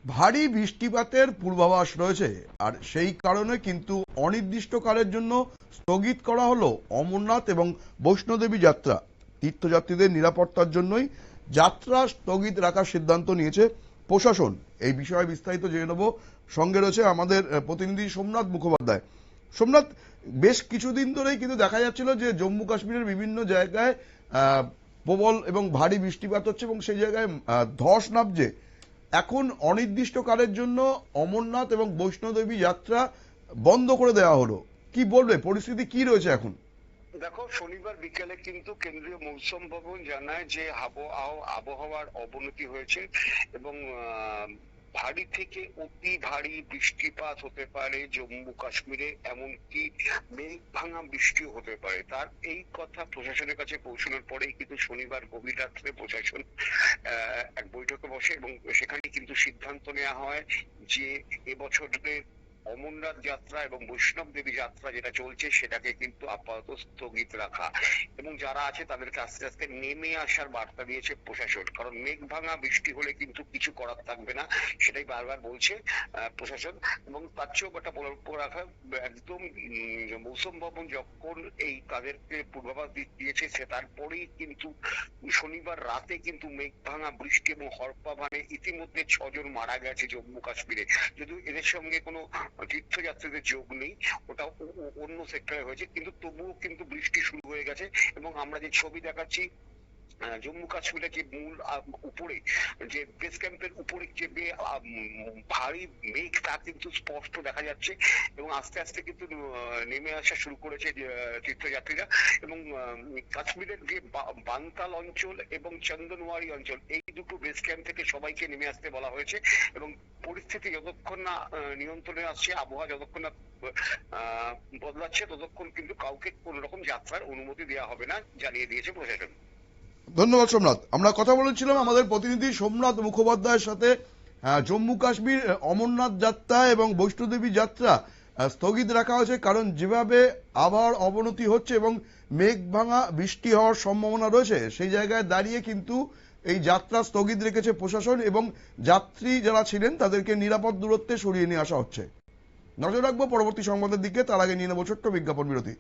ভারী বৃষ্টিপাতের পূর্বাভাস রয়েছে, আর সেই কারণে কিন্তু অনির্দিষ্টকালের জন্য স্থগিত করা হলো অমরনাথ এবং বৈষ্ণোদেবী যাত্রা। তীর্থযাত্রীদের নিরাপত্তার জন্যই যাত্রা স্থগিত রাখার সিদ্ধান্ত নিয়েছে প্রশাসন। এই বিষয়ে বিস্তারিত জেনে নেব। সঙ্গে রয়েছে আমাদের প্রতিনিধি সোমনাথ মুখোপাধ্যায়। সোমনাথ, বেশ কিছুদিন ধরেই কিন্তু দেখা যাচ্ছিল যে জম্মু কাশ্মীরের বিভিন্ন জায়গায় প্রবল এবং ভারী বৃষ্টিপাত হচ্ছে এবং সেই জায়গায় ধস নামছে। এখন অনির্দিষ্টকালের জন্য অমরনাথ এবং বৈষ্ণোদেবী যাত্রা বন্ধ করে দেওয়া হলো। কি বলবে, পরিস্থিতি কি রয়েছে এখন? দেখো, শনিবার বিকেলে কিন্তু কেন্দ্রীয় মৌসুম ভবন জানায় যে আবহাওয়ার অবনতি হয়েছে এবং ভারী থেকে অতি ভারী বৃষ্টিপাত হতে পারে জম্মু কাশ্মীরে, এমনকি মেঘ ভাঙা বৃষ্টিও হতে পারে। তার এই কথা প্রশাসনের কাছে পৌঁছানোর পরেই কিন্তু শনিবার গভীর রাত্রে প্রশাসন এক বৈঠকে বসে এবং সেখানে কিন্তু সিদ্ধান্ত নেওয়া হয় যে এবছরের অমরনাথ যাত্রা এবং বৈষ্ণব দেবী যাত্রা যেটা চলছে সেটাকে কিন্তু আপাতত স্থগিত রাখা এবং যারা আছে তাদেরকে আস্তে আস্তে নেমে আসার বার্তা দিয়েছে প্রশাসন। কারণ মেঘ ভাঙা বৃষ্টি হলে কিন্তু কিছু করার থাকবে না, সেটাই বারবার বলছে প্রশাসন। এবং তার চেয়েও একটা বলে রাখা, একদম মৌসুম ভবন যখন এই তাদেরকে পূর্বাভাস দিয়েছে সে তারপরেই কিন্তু শনিবার রাতে কিন্তু মেঘ ভাঙা বৃষ্টি এবং হরপাভানে ইতিমধ্যে 6 জন মারা গেছে জম্মু কাশ্মীরে। যদিও এদের সঙ্গে কোনো তীর্থযাত্রীদের যোগ নেই, ওটা অন্য সেক্টরে হয়েছে, কিন্তু তবুও কিন্তু বৃষ্টি শুরু হয়ে গেছে। এবং আমরা যে ছবি দেখাচ্ছি জম্মু কাশ্মীরে যে মূল উপরে যে বেস ক্যাম্পের উপরে যে ভারী মেঘ তা কিন্তু স্পষ্ট দেখা যাচ্ছে এবং আস্তে আস্তে কিন্তু নেমে আসা শুরু করেছে তীর্থযাত্রীরা। এবং কাশ্মীরের যে বান্তাল অঞ্চল এবং চন্দনওয়ারি অঞ্চল, এই দুটো বেস ক্যাম্প থেকে সবাইকে নেমে আসতে বলা হয়েছে এবং পরিস্থিতি যতক্ষণ না নিয়ন্ত্রণে আসছে, আবহাওয়া যতক্ষণ না বদলাচ্ছে, ততক্ষণ কিন্তু কাউকে কোন রকম যাত্রার অনুমতি দেওয়া হবে না, জানিয়ে দিয়েছে প্রশাসন। ধন্যবাদ সোমনাথ। আমরা কথা বলেছিলাম আমাদের প্রতিনিধি সোমনাথ মুখোপাধ্যায়ের সাথে। জম্মু কাশ্মীর অমরনাথ যাত্রা এবং বৈষ্ণোদেবী যাত্রা স্থগিত রাখা হয়েছে, কারণ যেভাবে আবহাওয়ার অবনতি হচ্ছে এবং মেঘ ভাঙা বৃষ্টি হওয়ার সম্ভাবনা রয়েছে, সেই জায়গায় দাঁড়িয়ে কিন্তু এই যাত্রা স্থগিত রেখেছে প্রশাসন এবং যাত্রী যারা ছিলেন তাদেরকে নিরাপদ দূরত্বে সরিয়ে নিয়ে আসা হচ্ছে। নজর রাখবো পরবর্তী সংবাদের দিকে, তার আগে নিয়ে নেব ছোট্ট বিজ্ঞাপন বিরতি।